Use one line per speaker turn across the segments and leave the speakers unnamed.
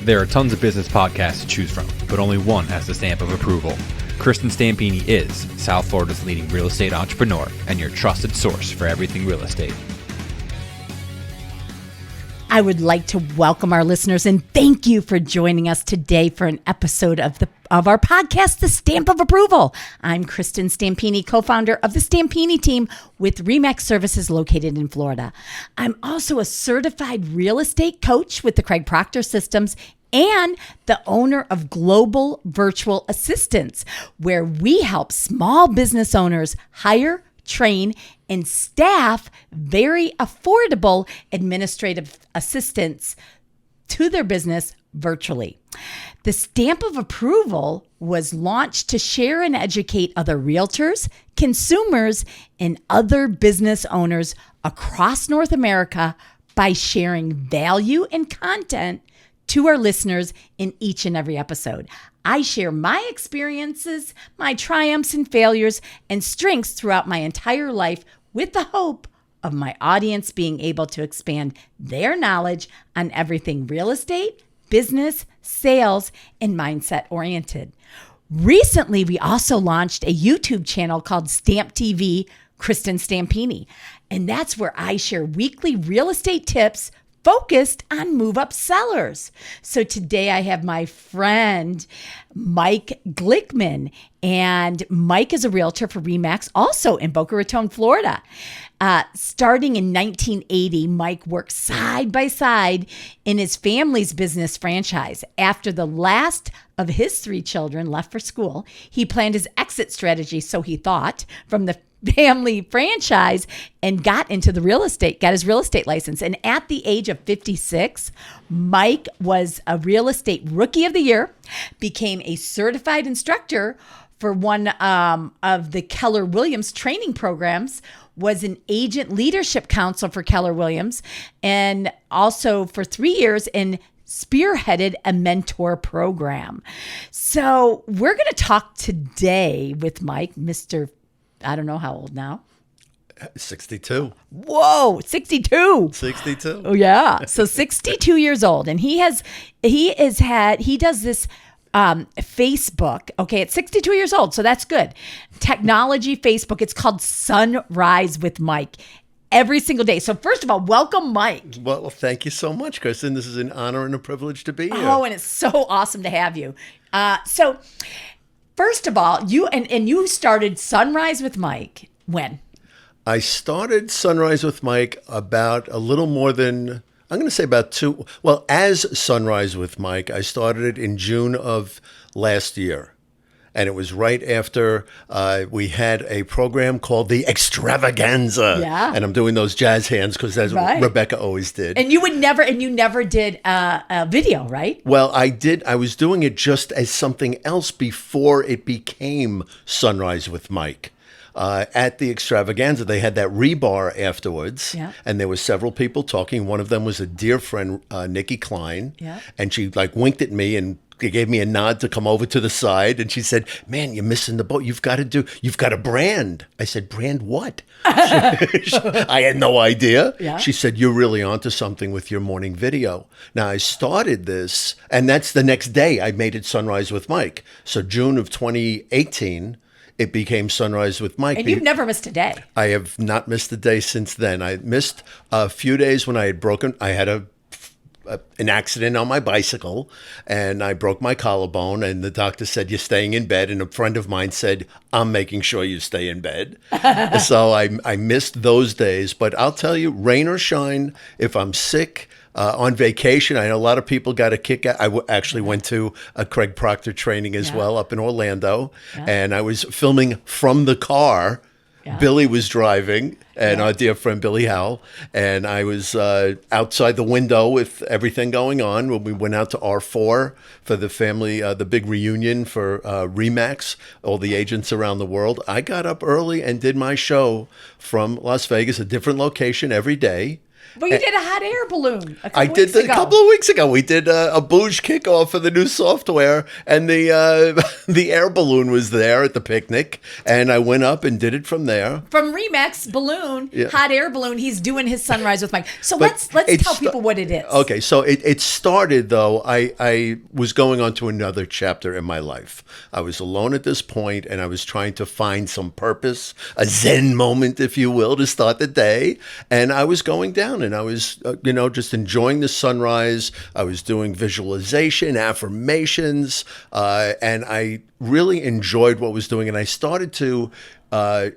There are tons of business podcasts to choose from, but only one has the stamp of approval. Kristen Stampini is South Florida's leading real estate entrepreneur and your trusted source for everything real estate.
I would like to welcome our listeners and thank you for joining us today for an episode of our podcast, The Stamp of Approval. I'm Kristen Stampini, co-founder of the Stampini team with RE/MAX Services located in Florida. I'm also a certified real estate coach with the Craig Proctor Systems and the owner of Global Virtual Assistants, where we help small business owners hire, train, and staff very affordable administrative assistants to their business virtually. The Stamp of Approval was launched to share and educate other realtors, consumers, and other business owners across North America by sharing value and content to our listeners in each and every episode. I share my experiences, my triumphs and failures, and strengths throughout my entire life with the hope of my audience being able to expand their knowledge on everything real estate, business, sales, and mindset oriented. Recently, we also launched a YouTube channel called Stamp TV Kristen Stampini, and that's where I share weekly real estate tips focused on move-up sellers. So today I have my friend, Mike Glickman, and Mike is a realtor for RE/MAX, also in Boca Raton, Florida. Starting in 1980, Mike worked side by side in his family's business franchise. After the last of his 3 children left for school, he planned his exit strategy, so he thought, from the family franchise and got into the real estate, got his real estate license. And at the age of 56, Mike was a real estate rookie of the year, became a certified instructor for one of the Keller Williams training programs, was an agent leadership counsel for Keller Williams, and also for 3 years and spearheaded a mentor program. So we're going to talk today with Mike, Mr. I don't know how old now.
62.
Whoa, 62.
62.
Oh yeah. So 62 years old. And he does this Facebook. Okay. At 62 years old. So that's good. Technology Facebook. It's called Sunrise with Mike. Every single day. So first of all, welcome, Mike.
Well, thank you so much, Kristen. This is an honor and a privilege to be here.
Oh, and it's so awesome to have you. So first of all, you started Sunrise with Mike when?
I started Sunrise with Mike about a little more than, I'm going to say about 2. Well, as Sunrise with Mike, I started it in June of last year. And it was right after we had a program called the Extravaganza.
Yeah.
And I'm doing those jazz hands because that's
right.
what Rebecca always did.
And you never did a video, right?
Well, I did. I was doing it just as something else before it became Sunrise with Mike. At the Extravaganza, they had that rebar afterwards,
yeah.
And there were several people talking. One of them was a dear friend, Nikki Klein,
yeah.
And she winked at me and gave me a nod to come over to the side, and she said, "Man, you're missing the boat. You've got a brand." I said, "Brand what?" I had no idea.
Yeah.
She said, "You're really onto something with your morning video." Now I started this, and that's the next day I made it Sunrise with Mike. So June of 2018, it became Sunrise with Mike.
And you've never missed a day.
I have not missed a day since then. I missed a few days when I had an accident on my bicycle, and I broke my collarbone, and the doctor said, "You're staying in bed." And a friend of mine said, "I'm making sure you stay in bed." So I missed those days. But I'll tell you, rain or shine, if I'm sick, on vacation, I know a lot of people got a kick out. I actually went to a Craig Proctor training as well up in Orlando, and I was filming from the car. Yeah. Billy was driving, and our dear friend Billy Howell, and I was outside the window with everything going on when we went out to R4 for the family, the big reunion for RE/MAX, all the agents around the world. I got up early and did my show from Las Vegas, a different location every day.
But you did a hot air balloon a couple
I did
weeks ago.
a couple of weeks ago. We did a bouge kickoff for the new software, and the the air balloon was there at the picnic, and I went up and did it from there.
From Remax Balloon,
Yeah.
hot air balloon, he's doing his Sunrise with Mike. So let's tell people what it is.
Okay, so it started though. I was going on to another chapter in my life. I was alone at this point, and I was trying to find some purpose, a Zen moment, if you will, to start the day. And I was going down, and I was, just enjoying the sunrise. I was doing visualization, affirmations, and I really enjoyed what I was doing. And I started to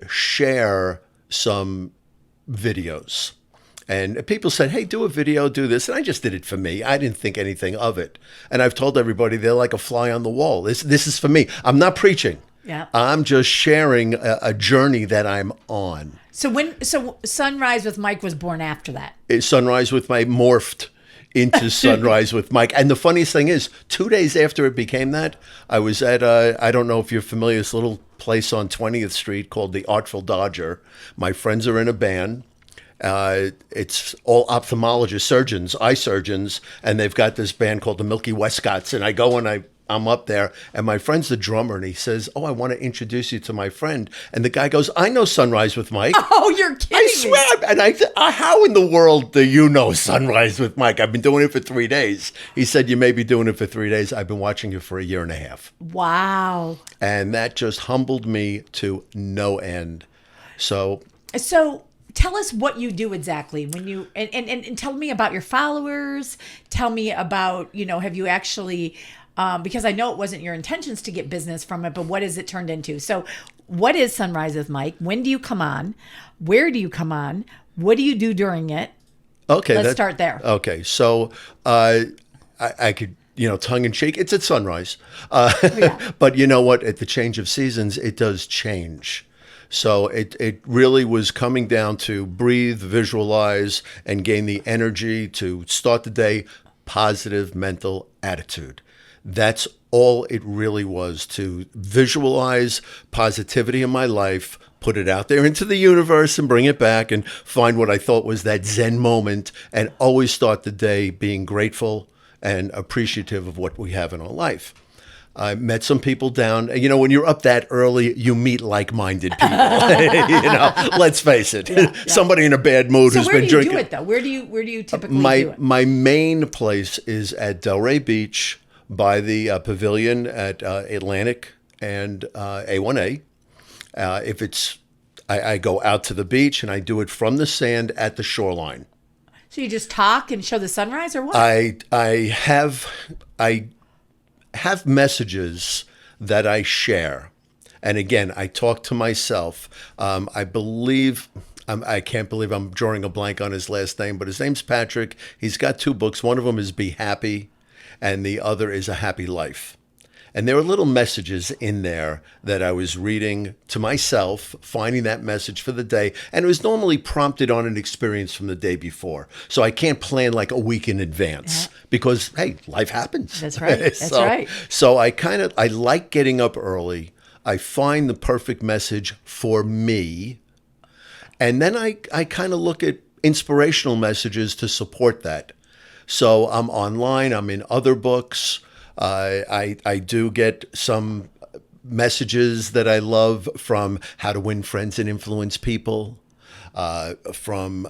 share some videos. And people said, hey, do a video, do this. And I just did it for me. I didn't think anything of it. And I've told everybody they're like a fly on the wall. This is for me. I'm not preaching.
Yeah.
I'm just sharing a journey that I'm on.
So Sunrise with Mike was born after that.
Sunrise with Mike morphed into Sunrise with Mike. And the funniest thing is, 2 days after it became that, I was at, I don't know if you're familiar, this little place on 20th Street called the Artful Dodger. My friends are in a band. It's all ophthalmologists, surgeons, eye surgeons, and they've got this band called the Milky Westcotts. And I go and I'm up there, and my friend's the drummer, and he says, oh, I want to introduce you to my friend. And the guy goes, I know Sunrise with Mike.
Oh, you're kidding
I swear. And I said, how in the world do you know Sunrise with Mike? I've been doing it for 3 days. He said, you may be doing it for 3 days. I've been watching you for a year and a half.
Wow.
And that just humbled me to no end. So
tell us what you do exactly when you and tell me about your followers. Tell me about, have you actually because I know it wasn't your intentions to get business from it, but what has it turned into? So what is Sunrise with Mike? When do you come on? Where do you come on? What do you do during it?
Okay.
Let's start there.
Okay. So I could, tongue in cheek, it's at sunrise.
Yeah.
But you know what? At the change of seasons, it does change. So it really was coming down to breathe, visualize, and gain the energy to start the day, positive mental attitude. That's all it really was, to visualize positivity in my life, put it out there into the universe and bring it back and find what I thought was that Zen moment, and always start the day being grateful and appreciative of what we have in our life. I met some people down. When you're up that early, you meet like-minded people. Let's face it. Yeah. Somebody in a bad mood who's been drinking.
Where do you do it though? Where do you typically do it?
My main place is at Delray Beach by the pavilion at Atlantic and A1A. If it's, I go out to the beach and I do it from the sand at the shoreline.
So you just talk and show the sunrise, or what?
I have messages that I share. And again, I talk to myself. I can't believe I'm drawing a blank on his last name, but his name's Patrick. He's got 2 books. One of them is Be Happy, and the other is A Happy Life. And there are little messages in there that I was reading to myself, finding that message for the day. And it was normally prompted on an experience from the day before. So I can't plan like a week in advance because, hey, life happens.
That's right. That's right.
So I like getting up early. I find the perfect message for me. And then I kind of look at inspirational messages to support that. So I'm online. I'm in other books. I do get some messages that I love from How to Win Friends and Influence People, from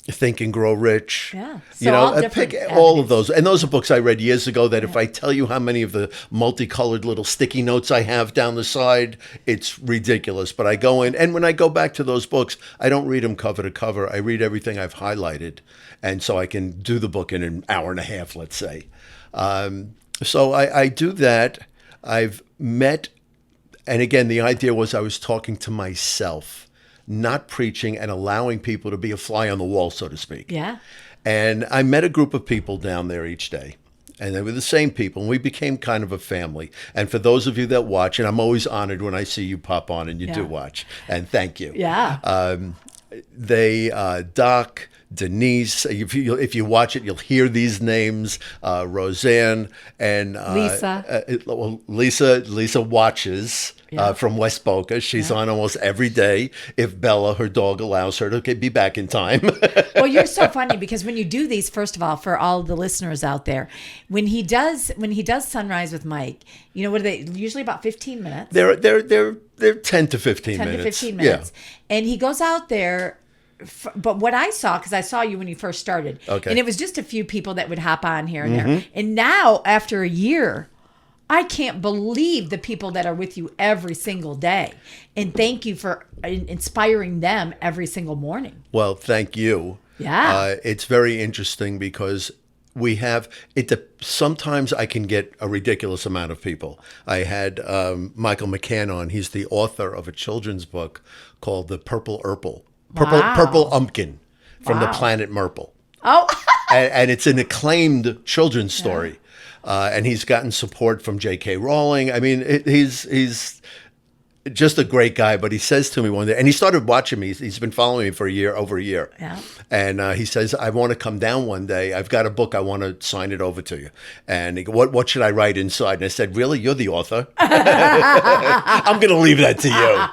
Think and Grow Rich.
Yeah. So all different
pick all of those. And those are books I read years ago that if I tell you how many of the multicolored little sticky notes I have down the side, it's ridiculous. But I go in, and when I go back to those books, I don't read them cover to cover. I read everything I've highlighted. And so I can do the book in an hour and a half, let's say. So I do that. I've met, and again, the idea was I was talking to myself, not preaching, and allowing people to be a fly on the wall, so to speak.
Yeah.
And I met a group of people down there each day, and they were the same people, and we became kind of a family. And for those of you that watch, and I'm always honored when I see you pop on and you do watch, and thank you.
Yeah.
Doc, Denise, if you watch it, you'll hear these names, Roseanne and
Lisa.
Lisa watches. from West Boca. She's on almost every day if Bella, her dog, allows her to be back in time.
Well, you're so funny because when you do these, first of all, for all the listeners out there, when he does Sunrise with Mike, you know, what are they usually about 15 minutes?
They're 10 to 15 minutes.
10 to 15 minutes. Yeah. And he goes out there. But what I saw, because I saw you when you first started, and it was just a few people that would hop on here and there. And now, after a year, I can't believe the people that are with you every single day. And thank you for inspiring them every single morning.
Well, thank you.
Yeah.
It's very interesting because we have it. Sometimes I can get a ridiculous amount of people. I had Michael McCann on. He's the author of a children's book called The Purple Urple. Purple Umpkin from the planet Merple.
Oh.
and it's an acclaimed children's story. And he's gotten support from J.K. Rowling. I mean, he's just a great guy. But he says to me one day, and he started watching me. He's been following me for over a year. Yeah. And he says, I want to come down one day. I've got a book. I want to sign it over to you. And he go, what should I write inside? And I said, really? You're the author? I'm going to leave that to you.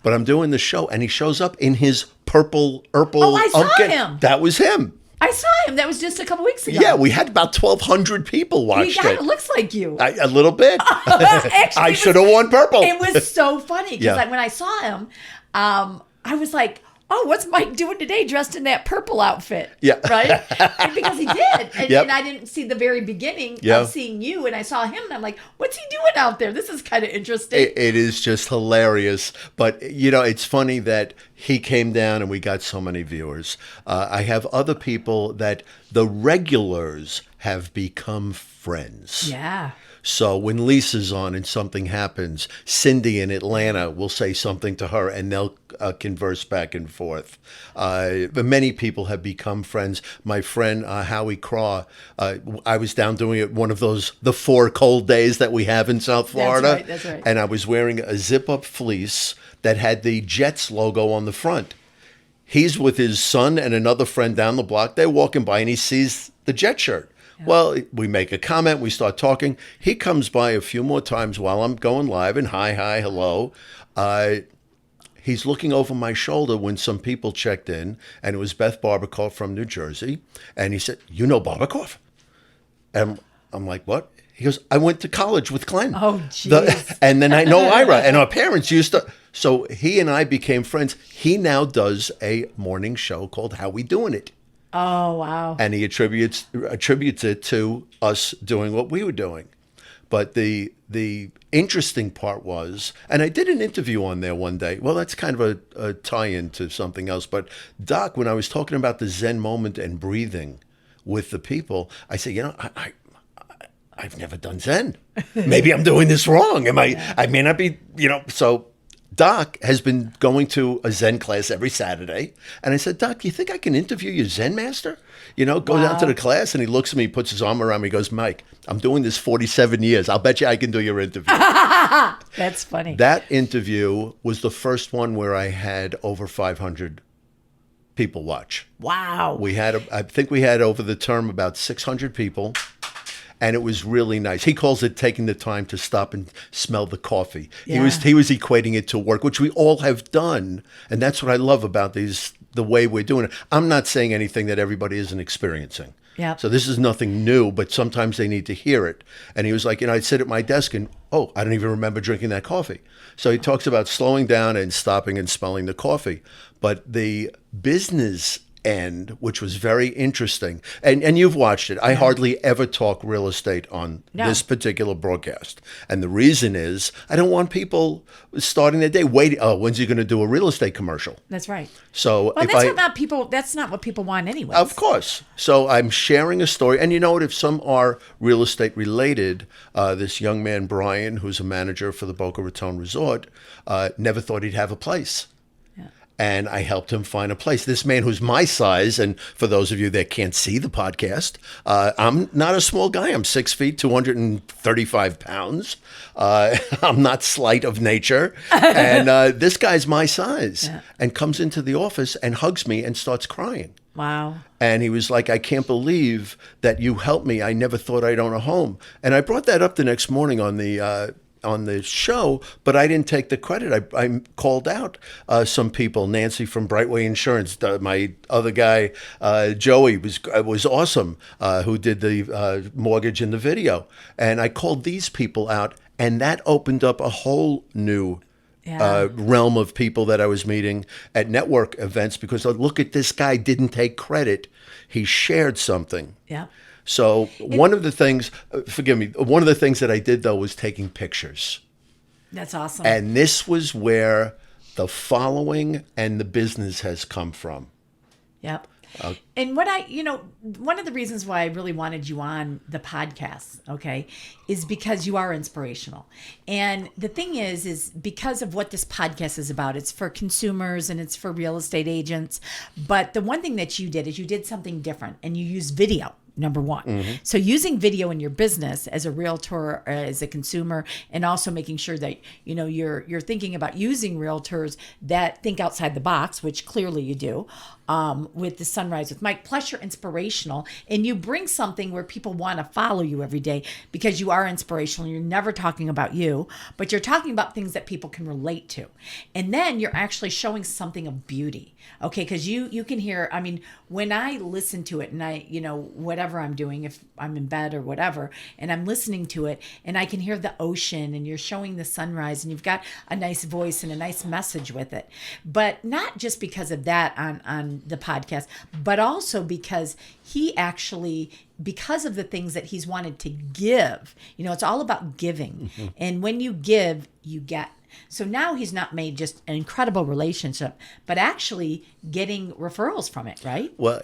But I'm doing the show, and he shows up in his purple Urple.
Oh, I saw him.
That was him.
I saw him. That was just a couple weeks ago.
Yeah, we had about 1,200 people watched it.
It looks like you.
A little bit.
Actually,
I should have worn purple.
It was so funny because when I saw him, I was like, oh, what's Mike doing today dressed in that purple outfit?
Yeah.
Right? And because he did. And I didn't see the very beginning of seeing you. And I saw him and I'm like, what's he doing out there? This is kind of interesting.
It is just hilarious. But, you know, it's funny that he came down and we got so many viewers. I have other people that the regulars have become friends.
Yeah.
So when Lisa's on and something happens, Cindy in Atlanta will say something to her and they'll converse back and forth. But many people have become friends. My friend Howie Craw, I was down doing it one of the 4 cold days that we have in South Florida.
That's right.
And I was wearing a zip-up fleece that had the Jets logo on the front. He's with his son and another friend down the block. They're walking by and he sees the Jet shirt. Well, we make a comment, we start talking. He comes by a few more times while I'm going live and hi, hello. He's looking over my shoulder when some people checked in, and it was Beth Barbakoff from New Jersey. And he said, you know Barbakoff? And I'm like, what? He goes, I went to college with Glenn.
Oh, jeez.
And then I know Ira, and our parents used to. So he and I became friends. He now does a morning show called How We Doing It.
Oh, wow.
And he attributes it to us doing what we were doing. But the interesting part was, and I did an interview on there one day. Well, that's kind of a tie-in to something else. But Doc, when I was talking about the Zen moment and breathing with the people, I said, you know, I've never done Zen. Maybe I'm doing this wrong. I may not be, you know, so Doc has been going to a Zen class every Saturday. And I said, Doc, do you think I can interview your Zen master? You know, go down to the class. And he looks at me, puts his arm around me, goes, Mike, I'm doing this 47 years. I'll bet you I can do your interview.
That's funny.
That interview was the first one where I had over 500 people watch.
Wow.
I think we had over the term about 600 people. And it was really nice. He calls it taking the time to stop and smell the coffee.
Yeah.
He was equating it to work, which we all have done. And that's what I love about the way we're doing it. I'm not saying anything that everybody isn't experiencing.
Yeah.
So this is nothing new, but sometimes they need to hear it. And he was like, you know, I'd sit at my desk and, I don't even remember drinking that coffee. So he talks about slowing down and stopping and smelling the coffee. But the business end, which was very interesting. And you've watched it. I hardly ever talk real estate on this particular broadcast. And the reason is I don't want people starting their day waiting, when's he going to do a real estate commercial?
That's right.
So
that's not what people want anyway.
Of course. So I'm sharing a story. And you know what? If some are real estate related, this young man, Brian, who's a manager for the Boca Raton Resort, never thought he'd have a place. And I helped him find a place. This man who's my size, and for those of you that can't see the podcast, I'm not a small guy. I'm 6 feet, 235 pounds. I'm not slight of nature. And this guy's my size and comes into the office and hugs me and starts crying.
Wow.
And he was like, I can't believe that you helped me. I never thought I'd own a home. And I brought that up the next morning on the on the show, but I didn't take the credit. I called out some people. Nancy from Brightway Insurance, my other guy, Joey was awesome, who did the mortgage in the video, and I called these people out, and that opened up a whole new realm of people that I was meeting at network events, because look at this guy, didn't take credit. He shared something.
Yeah.
So one of the things, forgive me, one of the things that I did though was taking pictures.
That's awesome.
And this was where the following and the business has come from.
Yep. And what one of the reasons why I really wanted you on the podcast, okay, is because you are inspirational. And the thing is because of what this podcast is about, it's for consumers and it's for real estate agents. But the one thing that you did is you did something different, and you used video. Number one. Mm-hmm. So using video in your business as a realtor, as a consumer, and also making sure that, you're thinking about using realtors that think outside the box, which clearly you do, with the Sunrise with Mike. Plus you're inspirational, and you bring something where people want to follow you every day because you are inspirational. You're never talking about you, but you're talking about things that people can relate to. And then you're actually showing something of beauty. Okay. Cause you can hear, when I listen to it and I, whatever I'm doing, if I'm in bed or whatever, and I'm listening to it and I can hear the ocean and you're showing the sunrise and you've got a nice voice and a nice message with it. But not just because of that on the podcast, but also because he actually, because of the things that he's wanted to give, it's all about giving. Mm-hmm. And when you give, you get. So now he's not made just an incredible relationship, but actually getting referrals from it, right?
Well,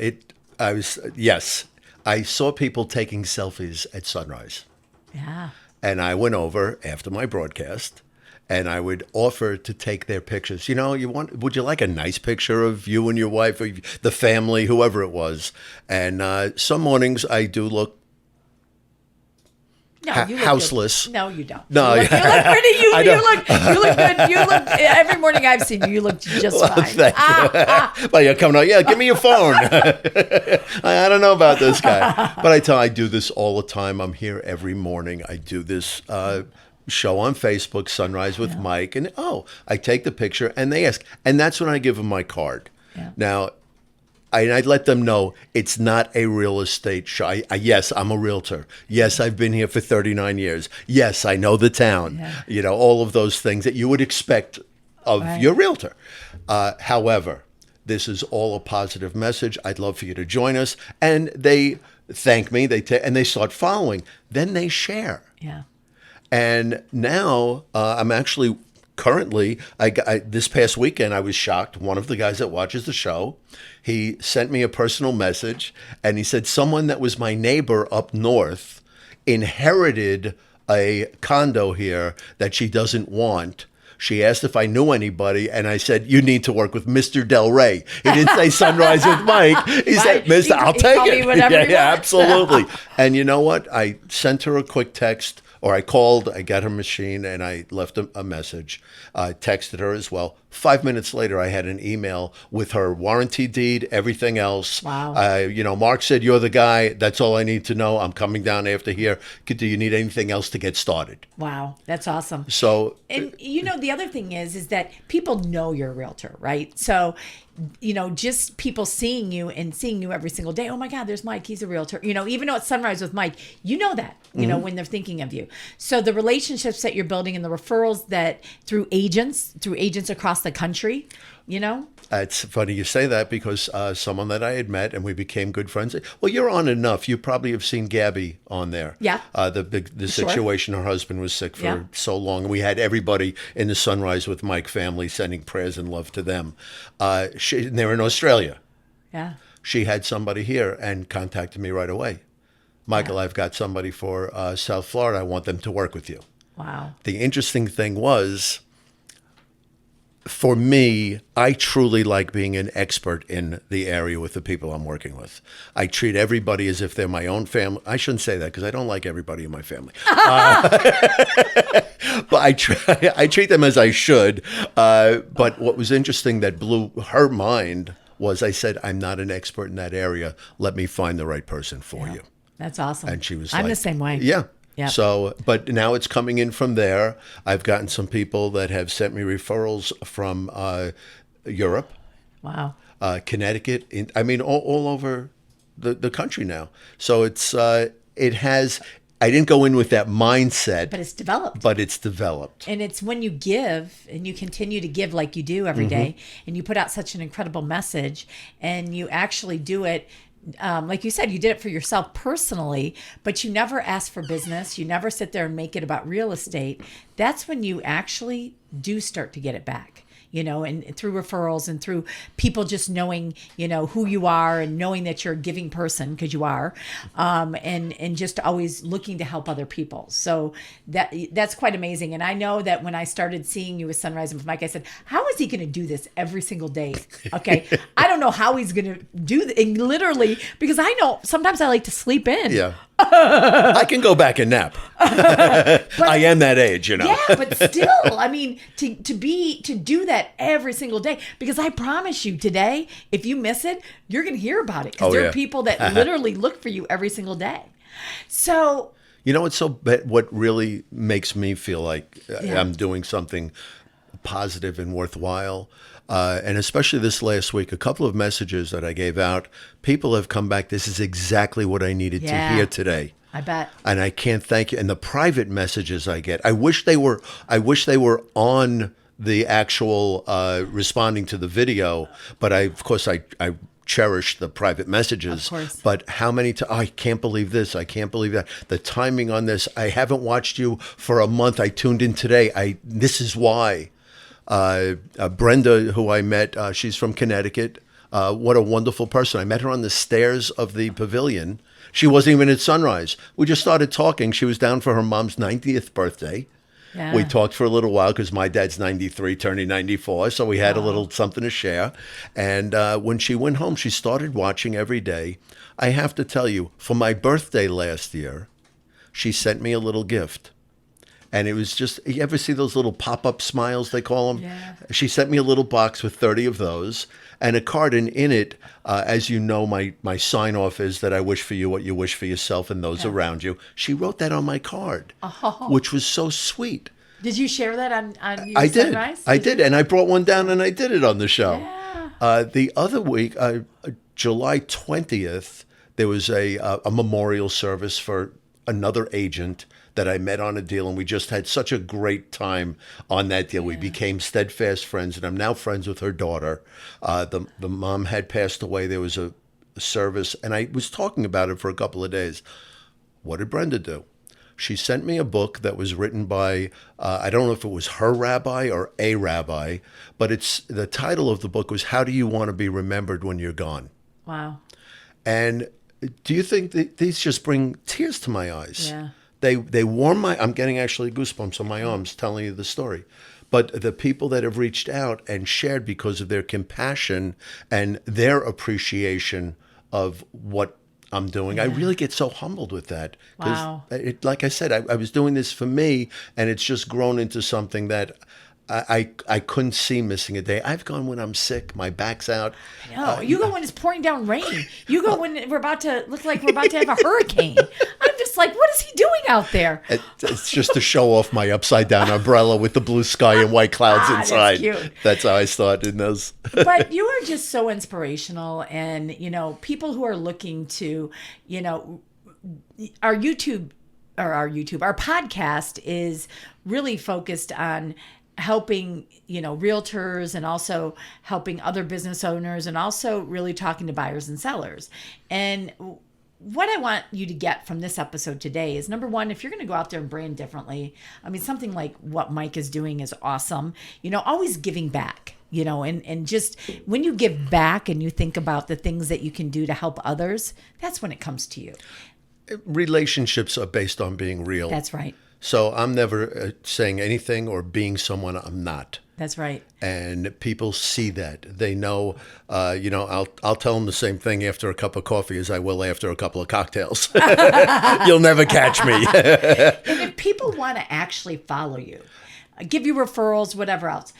yes. I saw people taking selfies at Sunrise.
Yeah.
And I went over after my broadcast and I would offer to take their pictures. Would you like a nice picture of you and your wife or the family, whoever it was? And some mornings I do look houseless.
Good. No, you don't.
No,
you look pretty. You look good. You look every morning I've seen you. You look just fine.
Thank you. Well, you're coming out. Yeah, give me your phone. I don't know about this guy, but I do this all the time. I'm here every morning. I do this show on Facebook, Sunrise with Mike, and I take the picture, and they ask, and that's when I give them my card.
Yeah.
Now, I'd let them know it's not a real estate show. Yes, I'm a realtor. Yes, I've been here for 39 years. Yes, I know the town. Yeah. All of those things that you would expect of your realtor. However, this is all a positive message. I'd love for you to join us. And they thank me. And they start following. Then they share.
Yeah.
And now I'm actually currently, this past weekend, I was shocked. One of the guys that watches the show, he sent me a personal message, and he said someone that was my neighbor up north inherited a condo here that she doesn't want. She asked if I knew anybody, and I said, you need to work with Mr. Del Rey. He didn't say Sunrise with Mike. He said, Mr. I'll take it. Yeah, absolutely. And you know what? I sent her a quick text. Or I called, I got her machine, and I left a message. I texted her as well. 5 minutes later, I had an email with her warranty deed, everything else.
Wow.
Mark said, you're the guy. That's all I need to know. I'm coming down after here. Do you need anything else to get started?
Wow. That's awesome.
So,
and the other thing is that people know you're a realtor, right? So, just people seeing you every single day. Oh my God, there's Mike. He's a realtor. Even though it's Sunrise with Mike, that, when they're thinking of you. So the relationships that you're building and the referrals that through agents across the country,
It's funny you say that because someone that I had met and we became good friends. Well, you're on enough. You probably have seen Gabby on there.
Yeah.
The situation, her husband was sick for so long. We had everybody in the Sunrise with Mike family sending prayers and love to them. They're in Australia.
Yeah.
She had somebody here and contacted me right away. Michael, I've got somebody for South Florida. I want them to work with you.
Wow.
The interesting thing was, for me, I truly like being an expert in the area with the people I'm working with. I treat everybody as if they're my own family. I shouldn't say that because I don't like everybody in my family. But I treat them as I should. But what was interesting that blew her mind was I said, I'm not an expert in that area. Let me find the right person for you.
That's awesome.
And she was
I'm
like,
the same way.
Yeah.
Yep.
So, but now it's coming in from there. I've gotten some people that have sent me referrals from Europe,
Wow.
Connecticut. All over the country now. So it has. I didn't go in with that mindset,
But it's developed.
but it's developed.
And it's when you give and you continue to give like you do every day, and you put out such an incredible message, and you actually do it. Like you said, you did it for yourself personally, but you never ask for business. You never sit there and make it about real estate. That's when you actually do start to get it back. And through referrals and through people just knowing, who you are and knowing that you're a giving person, because you are, and just always looking to help other people. So that's quite amazing. And I know that when I started seeing you with Sunrise and with Mike, I said, how is he going to do this every single day? Okay. I don't know how he's going to do that. Literally, because I know sometimes I like to sleep in.
Yeah. I can go back and nap. I am that age,
Yeah, but still, to do that every single day, because I promise you today, if you miss it, you're going to hear about it, because there are people that literally look for you every single day. So,
what really makes me feel like I'm doing something positive and worthwhile. And especially this last week, a couple of messages that I gave out, people have come back. This is exactly what I needed to hear today.
I bet. And
I can't thank you. And the private messages I get, I wish they were on the actual responding to the video. But I cherish the private messages.
Of course.
But how many times? I can't believe this. I can't believe that. The timing on this. I haven't watched you for a month. I tuned in today. This is why. Brenda, who I met, she's from Connecticut. What a wonderful person. I met her on the stairs of the pavilion. She wasn't even at Sunrise. We just started talking. She was down for her mom's 90th birthday.
Yeah.
We talked for a little while because my dad's 93, turning 94. So we had a little something to share. And when she went home, she started watching every day. I have to tell you, for my birthday last year, she sent me a little gift. And it was just, you ever see those little pop-up smiles, they call them?
Yeah.
She sent me a little box with 30 of those and a card. And in it, as you know, my sign-off is that I wish for you what you wish for yourself and those around you. She wrote that on my card, which was so sweet.
Did you share that on your
I did.
Sunrise?
I did. And I brought one down and I did it on the show.
Yeah.
The other week, July 20th, there was a memorial service for another agent that I met on a deal, and we just had such a great time on that deal. We became steadfast friends, and I'm now friends with her daughter. The mom had passed away. There was a service, and I was talking about it for a couple of days. What did Brenda do? She sent me a book that was written by, I don't know if it was her rabbi or a rabbi, but the title of the book was How Do You Want to Be Remembered When You're Gone?
Wow.
And do you think that these just bring tears to my eyes?
Yeah.
They warm I'm getting actually goosebumps on my arms telling you the story. But the people that have reached out and shared because of their compassion and their appreciation of what I'm doing, I really get so humbled with that.
Wow.
Like I said, I was doing this for me, and it's just grown into something that I couldn't see missing a day. I've gone when I'm sick, my back's out.
No, you go when it's pouring down rain. You go when look like we're about to have a hurricane. I'm just like, what is he doing out there?
It's just to show off my upside down umbrella with the blue sky and white clouds inside.
That's cute.
That's how I started in those.
But you are just so inspirational, and people who are looking to, our podcast is really focused on helping, realtors, and also helping other business owners, and also really talking to buyers and sellers. And what I want you to get from this episode today is, number one, if you're going to go out there and brand differently, something like what Mike is doing is awesome. Always giving back, and just when you give back and you think about the things that you can do to help others, that's when it comes to you.
Relationships are based on being real.
That's right.
So I'm never saying anything or being someone I'm not.
That's right.
And people see that. They know, I'll tell them the same thing after a cup of coffee as I will after a couple of cocktails. You'll never catch me.
And if people want to actually follow you, give you referrals, whatever else,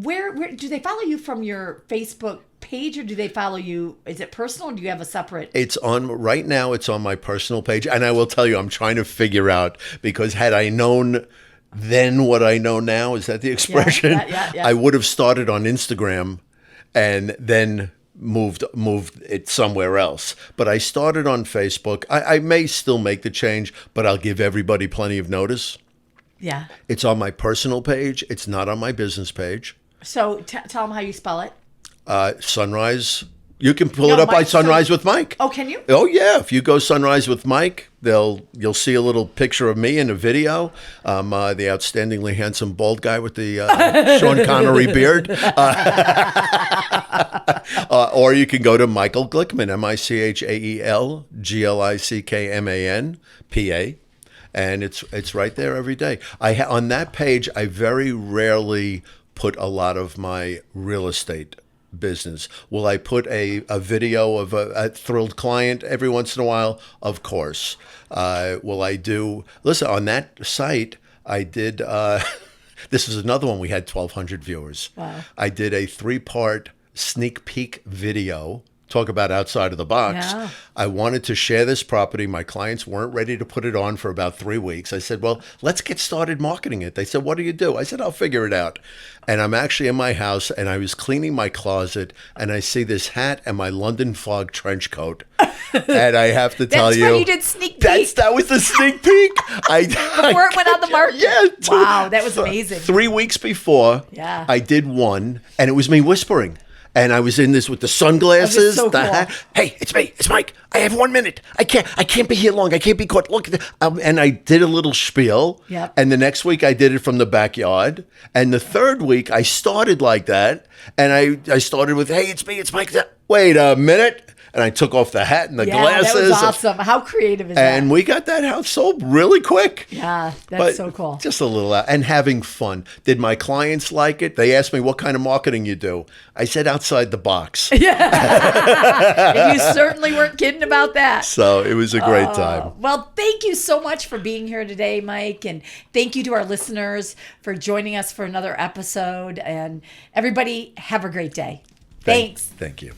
where do they follow you from your Facebook page, or do they follow you? Is it personal, or do you have a separate?
It's on right now. It's on my personal page, and I will tell you, I'm trying to figure out, because had I known then what I know now, is that the expression?
Yeah.
I would have started on Instagram, and then moved it somewhere else. But I started on Facebook. I may still make the change, but I'll give everybody plenty of notice.
Yeah.
It's on my personal page. It's not on my business page.
So tell them how you spell it.
Sunrise. You can pull it up by
Mike,
Sunrise with Mike.
Oh, can you?
Oh yeah, if you go Sunrise with Mike, you'll see a little picture of me in a video. The outstandingly handsome bald guy with the Sean Connery beard. Or you can go to Michael Glickman, MichaelGlickman, PA, and it's right there every day. On that page, I very rarely put a lot of my real estate business. Will I put a video of a thrilled client every once in a while? Of course. Will I do, listen, on that site, I did, this is another one, we had 1,200 viewers.
Wow.
I did a 3-part sneak peek video. Talk about outside of the box.
Yeah.
I wanted to share this property. My clients weren't ready to put it on for about 3 weeks. I said, well, let's get started marketing it. They said, what do you do? I said, I'll figure it out. And I'm actually in my house, and I was cleaning my closet, and I see this hat and my London Fog trench coat. And I have to tell
That's
you.
where you did sneak peek.
That was the sneak peek.
Before it went on the market.
Yeah.
Wow, that was amazing.
3 weeks before,
Yeah.
I did one, and it was me whispering. And I was in this with the sunglasses,
so
the
cool.
hat. Hey, it's me. It's Mike. I have 1 minute. I can't be here long. I can't be caught. Look at and I did a little spiel.
Yep.
And the next week I did it from the backyard. And the third week I started like that. And I started with, hey, it's me. It's Mike. Wait a minute. And I took off the hat and the glasses.
That was awesome. How creative is that?
And we got that house sold really quick.
Yeah, that's
But
so cool.
Just a little, and having fun. Did my clients like it? They asked me, what kind of marketing you do? I said, outside the box.
And you certainly weren't kidding about that.
So it was a great time.
Well, thank you so much for being here today, Mike. And thank you to our listeners for joining us for another episode. And everybody, have a great day. Thanks.
Thank you.